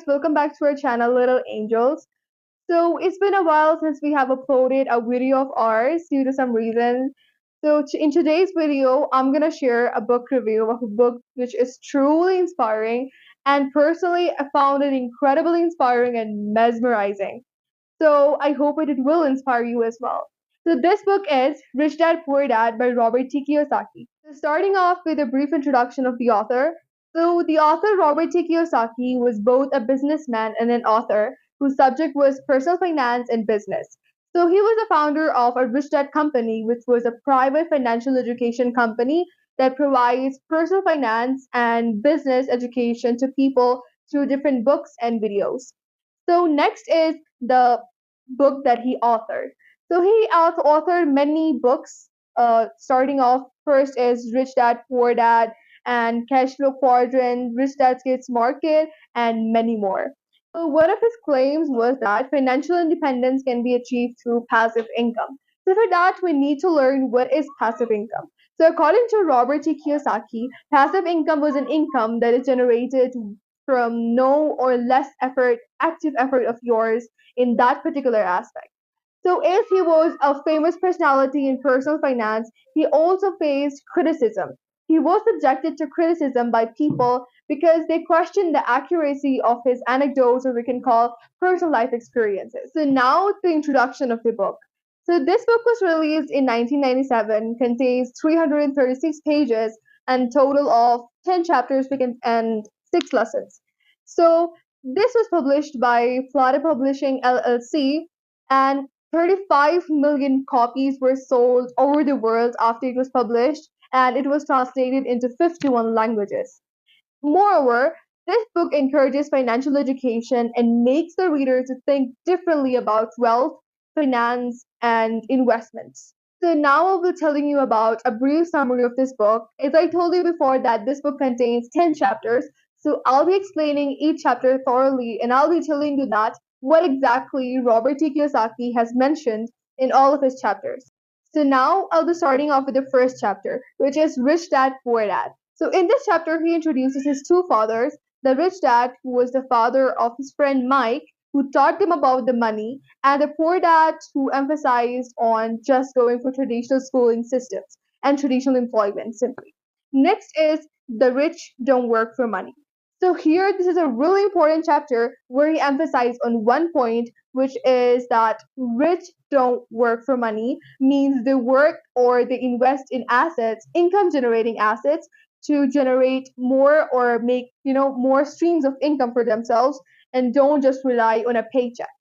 welcome back to our channel, Little Angels. So, it's been a while since we have uploaded a video of ours due to some reason. In today's video, I'm gonna share a book review of a book which is truly inspiring, and personally, I found it incredibly inspiring and mesmerizing. So, I hope it will inspire you as well. So, this book is Rich Dad Poor Dad by Robert T. Kiyosaki. So, starting off with a brief introduction of the author. So, the author Robert T. Kiyosaki was both a businessman and an author whose subject was personal finance and business. So, he was the founder of a Rich Dad Company, which was a private financial education company that provides personal finance and business education to people through different books and videos. So, next is the book that he authored. So he also authored many books. Starting off, first is Rich Dad Poor Dad and Cash Flow Quadrant, Rich Dad Kids Market, and many more. So one of his claims was that financial independence can be achieved through passive income. So for that, we need to learn what is passive income. So according to Robert T. Kiyosaki, passive income was an income that is generated from no or less effort, active effort of yours in that particular aspect. So, if he was a famous personality in personal finance, he also faced criticism. He was subjected to criticism by people because they questioned the accuracy of his anecdotes, or we can call personal life experiences. So, now the introduction of the book. So, this book was released in 1997, contains 336 pages, and total of 10 chapters and 6 lessons. So, this was published by Florida Publishing LLC, and 35 million copies were sold over the world after it was published, and it was translated into 51 languages. Moreover, this book encourages financial education and makes the reader to think differently about wealth, finance, and investments. So now I'll be telling you about a brief summary of this book. As I told you before that this book contains 10 chapters, so I'll be explaining each chapter thoroughly and I'll be telling you that what exactly Robert T. Kiyosaki has mentioned in all of his chapters. So now I'll be starting off with the first chapter, which is Rich Dad Poor Dad. So in this chapter, he introduces his two fathers, the rich dad, who was the father of his friend Mike, who taught them about the money, and the poor dad, who emphasized on just going for traditional schooling systems and traditional employment simply. Next is the rich don't work for money. So here, this is a really important chapter where he emphasized on one point, which is that rich don't work for money means they work or they invest in assets, income generating assets, to generate more or make more streams of income for themselves and don't just rely on a paycheck.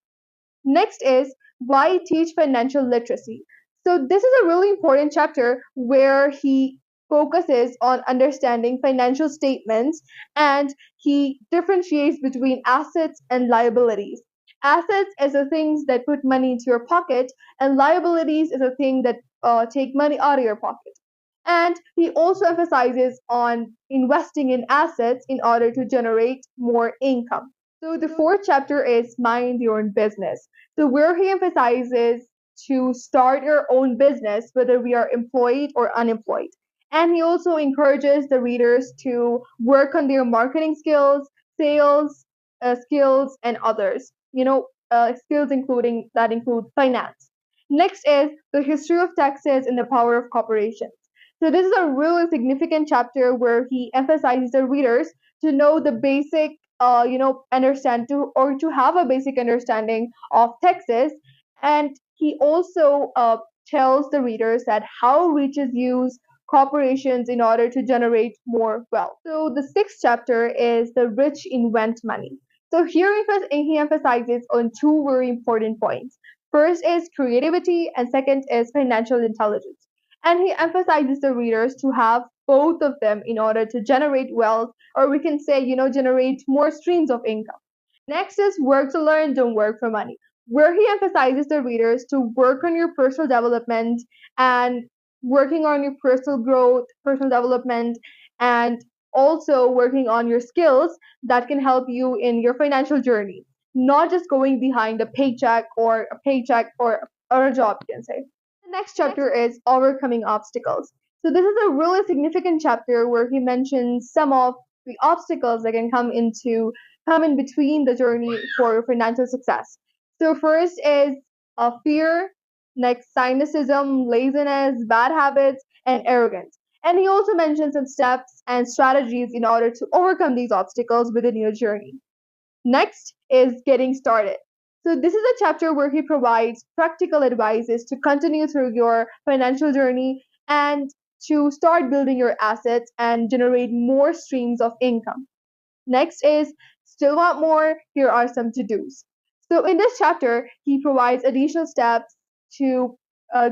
Next is why teach financial literacy. So this is a really important chapter where he focuses on understanding financial statements, and he differentiates between assets and liabilities. Assets is the things that put money into your pocket, and liabilities is a thing that take money out of your pocket. And he also emphasizes on investing in assets in order to generate more income. So the fourth chapter is mind your own business. So where he emphasizes to start your own business, whether we are employed or unemployed. And he also encourages the readers to work on their marketing skills, sales skills, and others. Skills including that include finance. Next is the history of taxes and the power of corporations. So this is a really significant chapter where he emphasizes the readers to know the basic, understand to or to have a basic understanding of taxes, and he also tells the readers that how riches use corporations in order to generate more wealth. So the sixth chapter is the rich invent money. So here he emphasizes on two very important points. First is creativity, and second is financial intelligence. And he emphasizes the readers to have both of them in order to generate wealth, or we can say, generate more streams of income. Next is work to learn, don't work for money, where he emphasizes the readers to work on your personal development and working on your personal growth, personal development, and also working on your skills that can help you in your financial journey, not just going behind a paycheck or a job, you can say. The next chapter is overcoming obstacles. So this is a really significant chapter where he mentions some of the obstacles that can come into come in between the journey for financial success. So first is fear, next cynicism, laziness, bad habits, and arrogance. And he also mentions some steps and strategies in order to overcome these obstacles within your journey. Next is getting started. So this is a chapter where he provides practical advices to continue through your financial journey and to start building your assets and generate more streams of income. Next is still want more, here are some to dos. So in this chapter, he provides additional steps to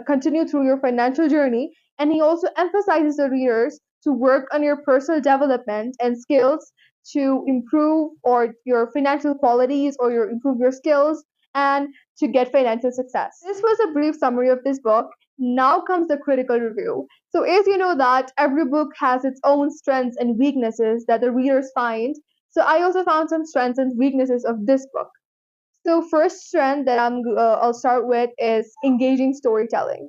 continue through your financial journey, and he also emphasizes the readers to work on your personal development and skills to improve or your financial qualities or your improve your skills and to get financial success. This was a brief summary of this book. Now comes the critical review. So as you know that every book has its own strengths and weaknesses that the readers find. So I also found some strengths and weaknesses of this book. So first strength that I'll start with is engaging storytelling.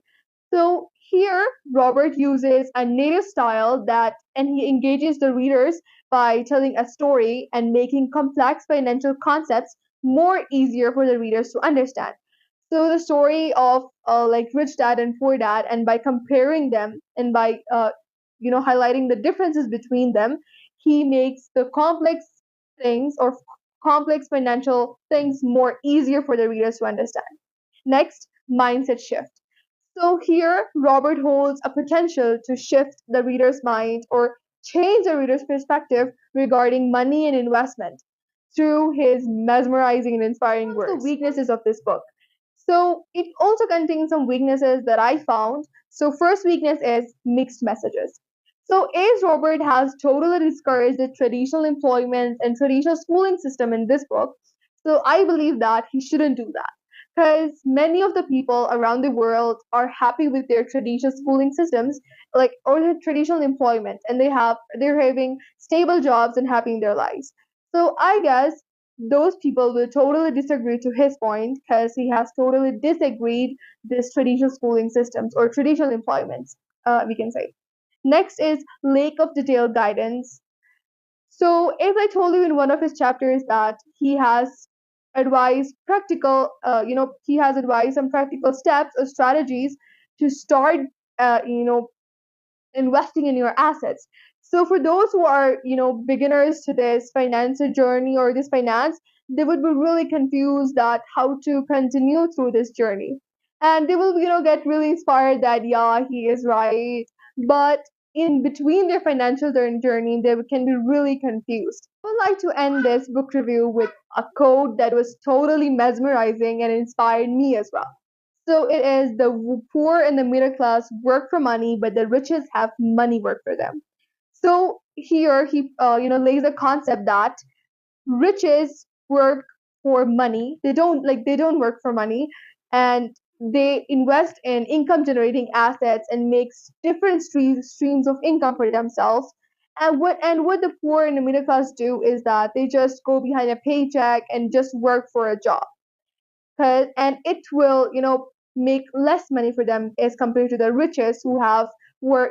So here Robert uses a native style that and he engages the readers by telling a story and making complex financial concepts more easier for the readers to understand. So the story of like Rich Dad and Poor Dad, and by comparing them and by highlighting the differences between them, he makes the complex things or complex financial things more easier for the readers to understand. Next, mindset shift. So here, Robert holds a potential to shift the reader's mind or change the reader's perspective regarding money and investment through his mesmerizing and inspiring words. The weaknesses of this book. So it also contains some weaknesses that I found. So first weakness is mixed messages. So as Robert has totally discouraged the traditional employment and traditional schooling system in this book, so I believe that he shouldn't do that because many of the people around the world are happy with their traditional schooling systems like or their traditional employment, and they're having stable jobs and happy in their lives. So I guess those people will totally disagree to his point because he has totally disagreed this traditional schooling systems or traditional employments, we can say. Next is lack of detailed guidance. So, as I told you in one of his chapters, that he has he has advised some practical steps or strategies to start, investing in your assets. So, for those who are, beginners to this financial journey or this finance, they would be really confused that how to continue through this journey. And they will, get really inspired that, yeah, he is right. But in between their financial journey, they can be really confused. I would like to end this book review with a quote that was totally mesmerizing and inspired me as well. So it is the poor and the middle class work for money, but the riches have money work for them. So here he, lays a concept that riches work for money. They don't work for money, and they invest in income generating assets and makes different streams of income for themselves. And what the poor and the middle class do is that they just go behind a paycheck and just work for a job. And it will make less money for them as compared to the richest who are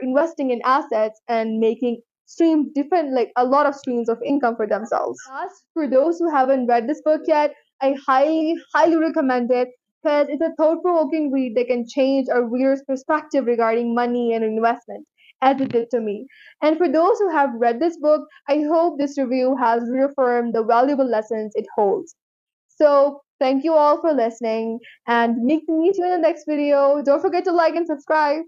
investing in assets and making streams different like a lot of streams of income for themselves. Last, for those who haven't read this book yet, I highly recommend it because it's a thought-provoking read that can change a reader's perspective regarding money and investment as it did to me. And for those who have read this book, I hope this review has reaffirmed the valuable lessons it holds. So thank you all for listening and meet you in the next video. Don't forget to like and subscribe.